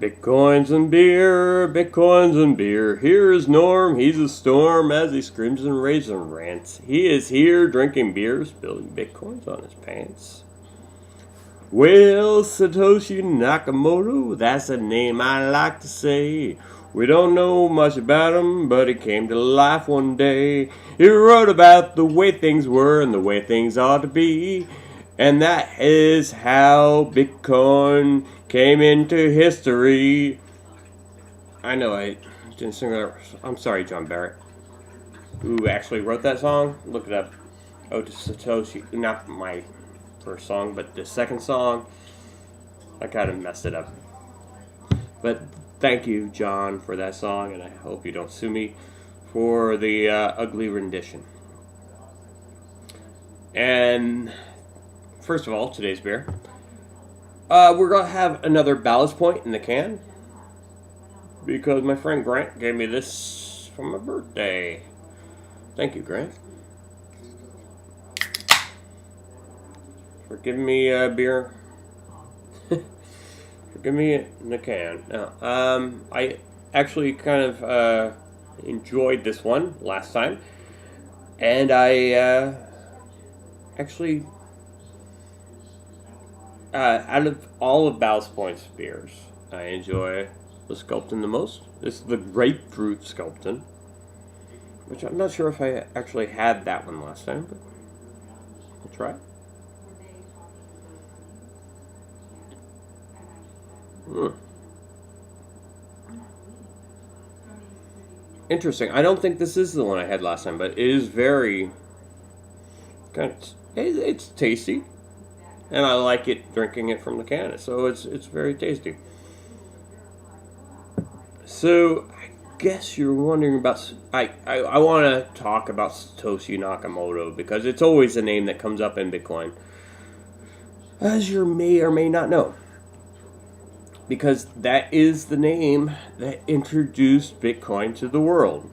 Bitcoins and beer, bitcoins and beer. Here is Norm, he's a storm as he screams and raves and rants. He is here drinking beer, spilling bitcoins on his pants. Well, Satoshi Nakamoto, that's a name I like to say. We don't know much about him, but he came to life one day. He wrote about the way things were and the way things ought to be. And that is how Bitcoin came into history. I know I didn't sing that. I'm sorry, John Barrett. Who actually wrote that song? Look it up. Oh, to Satoshi. Not my first song, but the second song. I kind of messed it up. But thank you, John, for that song, and I hope you don't sue me for the ugly rendition. And first of all, today's beer. We're going to have another ballast point in the can because my friend Grant gave me this for my birthday. Thank you, Grant, for giving me beer. For giving me it in the can. Now, I actually kind of enjoyed this one last time, and I actually... out of all of Ballast Point's beers, I enjoy the Sculpin the most. This is the Grapefruit Sculpin, which I'm not sure if I actually had that one last time, but I'll try it. Interesting. I don't think this is the one I had last time, but it is very kind of... It's tasty. And I like it drinking it from the can, so it's very tasty. So I guess you're wondering about... I want to talk about Satoshi Nakamoto because it's always a name that comes up in Bitcoin, as you may or may not know, because that is the name that introduced Bitcoin to the world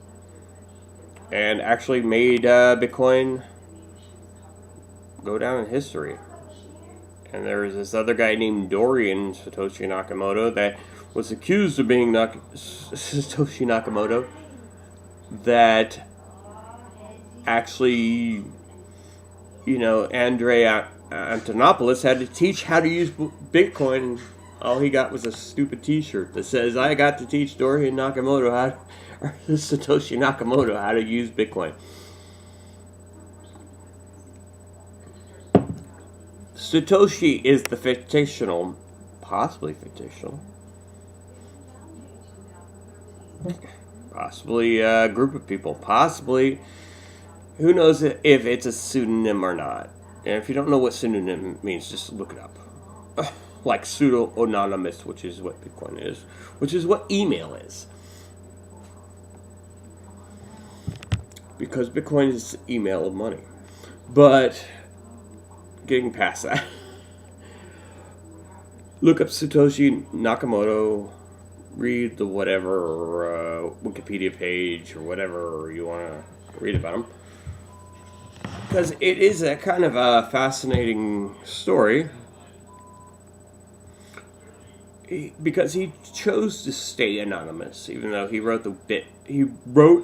and actually made Bitcoin go down in history. And there was this other guy named Dorian Satoshi Nakamoto that was accused of being Satoshi Nakamoto that actually, Andrea Antonopoulos had to teach how to use Bitcoin, and all he got was a stupid t-shirt that says, I got to teach Dorian Nakamoto Satoshi Nakamoto how to use Bitcoin. Satoshi is the fictional, possibly a group of people, possibly, who knows if it's a pseudonym or not. And if you don't know what pseudonym means, just look it up. Like pseudo-anonymous, which is what Bitcoin is, which is what email is. Because Bitcoin is email of money. But... getting past that, look up Satoshi Nakamoto, read the whatever Wikipedia page or whatever you want to read about him, because it is a kind of a fascinating story, because he chose to stay anonymous, even though he wrote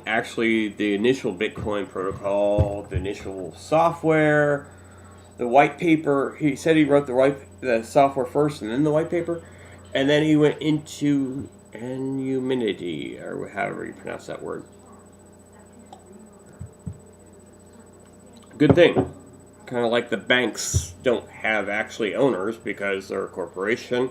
actually the initial Bitcoin protocol, the initial software, the white paper. He said he wrote the software first and then the white paper, and then he went into anonymity, or however you pronounce that word. Good thing. Kind of like the banks don't have actually owners because they're a corporation,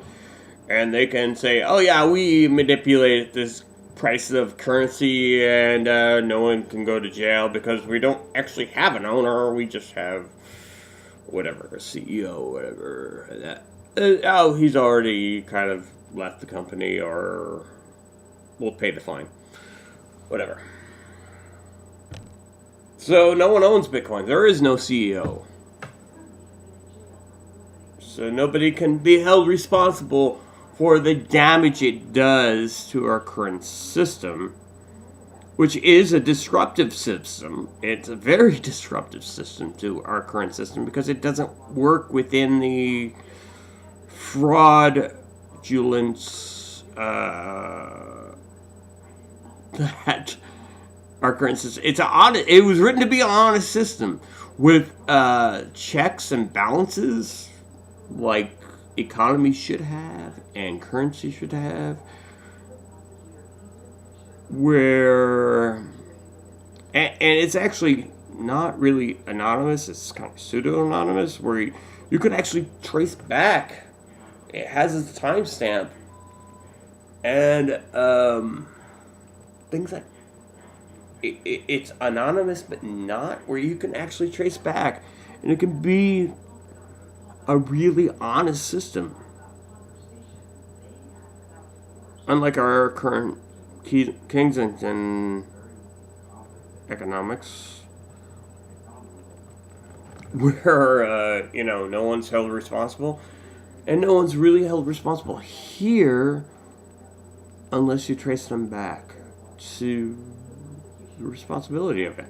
and they can say, oh yeah, we manipulated this price of currency, and no one can go to jail because we don't actually have an owner, we just have whatever, a CEO, whatever, that, he's already kind of left the company, or we'll pay the fine. Whatever. So no one owns Bitcoin. There is no CEO. So nobody can be held responsible for the damage it does to our current system, which is a disruptive system. It's a very disruptive system to our current system because it doesn't work within the fraudulence that our current system, it was written to be an honest system with checks and balances like economies should have and currency should have, where and it's actually not really anonymous, it's kind of pseudo-anonymous, where you could actually trace back. It has its timestamp and things like it's anonymous but not, where you can actually trace back, and it can be a really honest system, unlike our current Kensington economics, where no one's held responsible, and no one's really held responsible here unless you trace them back to the responsibility of it.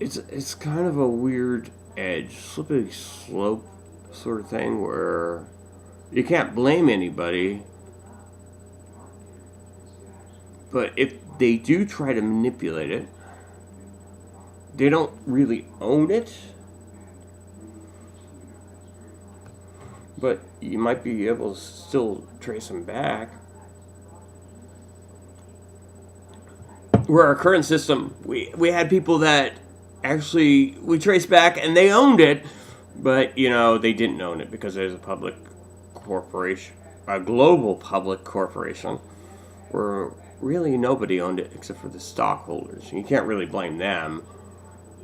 It's kind of a weird edge, slippery slope sort of thing, where you can't blame anybody, but if they do try to manipulate it, they don't really own it, but you might be able to still trace them back. Where our current system, we had people that actually we traced back and they owned it, but they didn't own it because there's a public corporation, a global public corporation, where really nobody owned it except for the stockholders. You can't really blame them.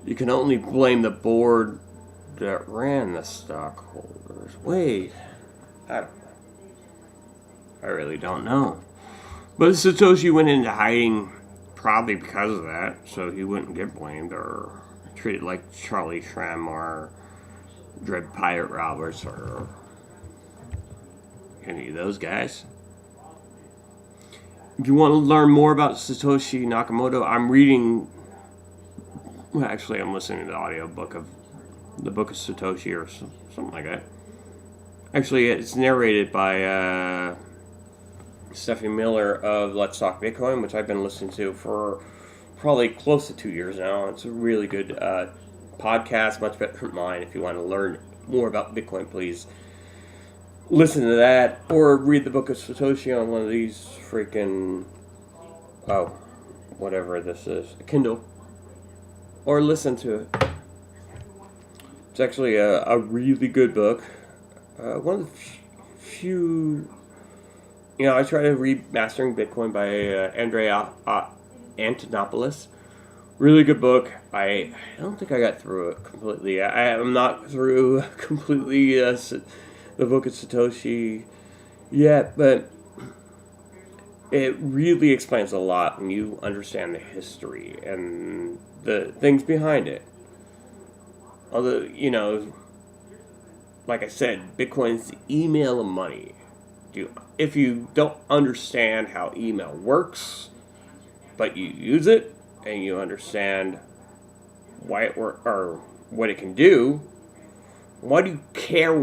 You can only blame the board that ran the stockholders. Wait, I really don't know. But Satoshi went into hiding probably because of that, so he wouldn't get blamed or treated like Charlie Shrem or Dread Pirate Roberts or any of those guys. If you want to learn more about Satoshi Nakamoto, I'm listening to the audiobook of the Book of Satoshi or something like that. Actually, it's narrated by Stephanie Miller of Let's Talk Bitcoin, which I've been listening to for probably close to 2 years now. It's a really good podcast, much better than mine. If you want to learn more about Bitcoin, please listen to that, or read the Book of Satoshi on one of these freaking, whatever this is, a Kindle, or listen to it. It's actually a really good book. One of the few, I try to read Mastering Bitcoin by Andrea Antonopoulos. Really good book. I don't think I got through it completely. I am not through completely the Book of Satoshi yet, but it really explains a lot when you understand the history and the things behind it. Although, like I said, Bitcoin's the email of money. If you don't understand how email works, but you use it and you understand why it works or what it can do, why do you care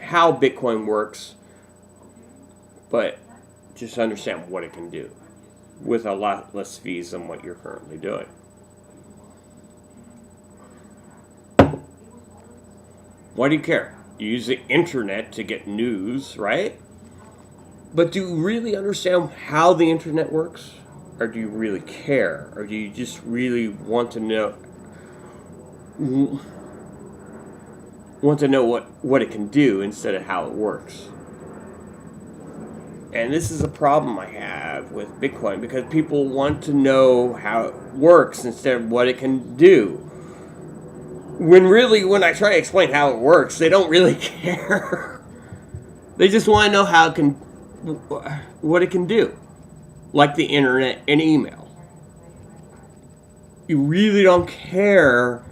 how Bitcoin works, but just understand what it can do with a lot less fees than what you're currently doing. Why do you care? You use the internet to get news, right? But do you really understand how the internet works? Or do you really care? Or do you just really want to know what it can do instead of how it works? And this is a problem I have with Bitcoin, because people want to know how it works instead of what it can do. When I try to explain how it works, they don't really care. They just want to know what it can do. Like the internet and email. You really don't care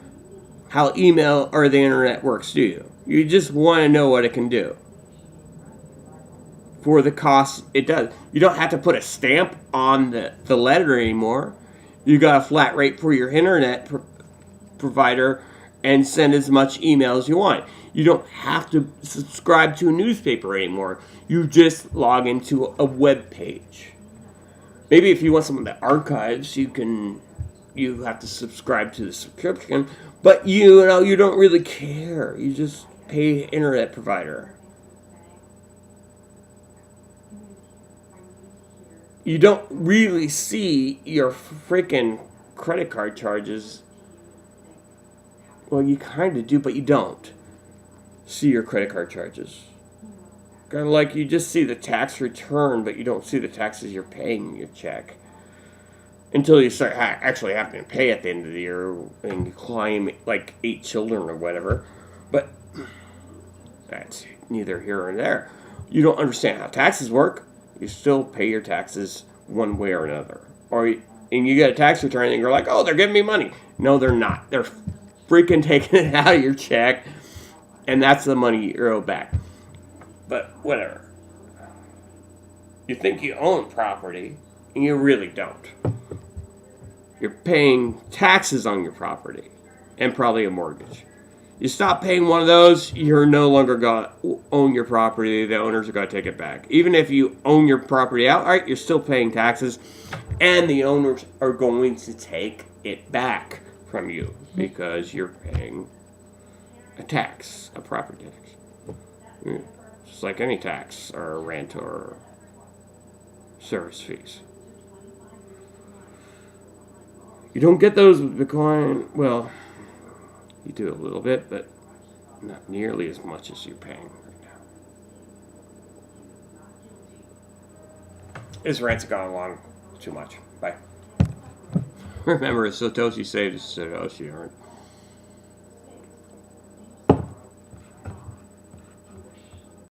how email or the internet works, do you? You just want to know what it can do. For the cost it does. You don't have to put a stamp on the letter anymore. You got a flat rate for your internet provider, and send as much email as you want. You don't have to subscribe to a newspaper anymore. You just log into a web page. Maybe if you want some of the archives, you have to subscribe to the subscription, but you don't really care. You just pay internet provider. You don't really see your freaking credit card charges. Well, you kind of do, but you don't see your credit card charges. Kind of like you just see the tax return, but you don't see the taxes you're paying in your check. Until you start actually having to pay at the end of the year and you claim like 8 children or whatever. But that's neither here nor there. You don't understand how taxes work. You still pay your taxes one way or another. And you get a tax return and you're like, oh, they're giving me money. No, they're not. They're freaking taking it out of your check. And that's the money you owe back. But whatever. You think you own property, and you really don't. You're paying taxes on your property, and probably a mortgage. You stop paying one of those, you're no longer going to own your property. The owners are going to take it back. Even if you own your property outright, you're still paying taxes, and the owners are going to take it back from you because you're paying a tax, a property tax. Just like any tax or rent or service fees. You don't get those with Bitcoin. Well, you do a little bit, but not nearly as much as you're paying right now. This rant's gone along too much. Bye. Remember, Satoshi saved Satoshi.